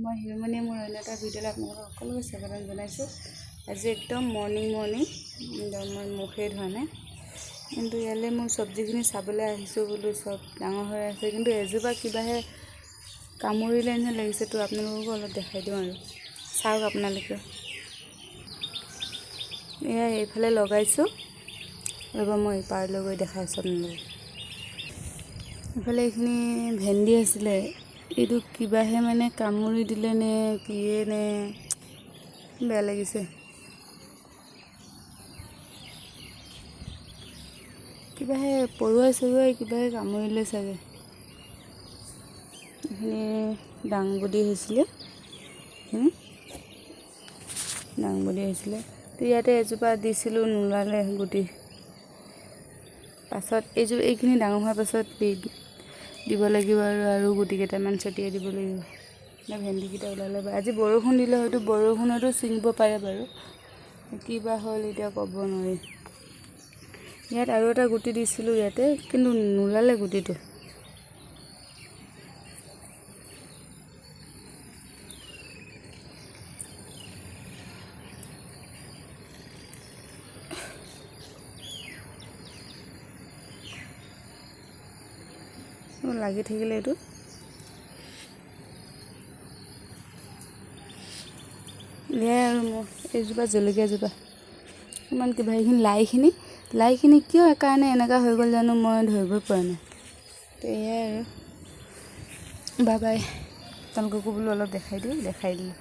মই হিৰমণিয়ে মোৰ অন্য এটা ভিডিঅ'লৈ আপোনালোকক সকলোকে স্বাগতম জনাইছোঁ। আজি একদম মৰ্ণিং মই মুখেই ধোৱা নাই, কিন্তু ইয়ালৈ মোৰ চব্জিখিনি চাবলৈ আহিছোঁ বোলো। চব ডাঙৰ হৈ আছে, কিন্তু এজোপা কিবাহে কামুৰিলে যেন লাগিছে। তো আপোনালোককো অলপ দেখাই দিওঁ আৰু চাওক আপোনালোকে। এয়া এইফালে লগাইছোঁ, ৰ'ব মই পাৰলৈ গৈ দেখাইছোঁ আপোনালোকক। এইফালে এইখিনি ভেন্দি আছিলে, এইটো কিবাহে মানে কামুৰি দিলে নে কিয়ে নে, বেয়া লাগিছে। কিবাহে পৰুৱাই কিবাহে কামুৰিলে চাগে। এইখিনি দাংবডি হৈছিলে, তো ইয়াতে এজোপা দিছিলোঁ, নোলালে গুটি। পাছত এইখিনি ডাঙৰ হোৱাৰ পাছত দিব লাগিব আৰু গুটি কেইটামান ছটিয়াই দিব লাগিব। ভেন্দিকেইটা ওলালে বাৰু। আজি বৰষুণ দিলে হয়তো বৰষুণতো ছিঙিব পাৰে বাৰু, কিবা হ'ল এতিয়া ক'ব নোৱাৰি। ইয়াত আৰু এটা গুটি দিছিলোঁ ইয়াতে, কিন্তু নোলালে গুটিটো। লাগি থাকিলে এইটো এয়াই আৰু মোৰ এইজোপা জলকীয়াজোপা ইমান কিবা। এইখিনি লাইখিনি কিয় কাৰণে এনেকুৱা হৈ গ'ল জানো, মই ধৰিবই পৰা নাই। তো এয়াই আৰু বাই। আপোনালোককো বোলো অলপ দেখাই দিলোঁ।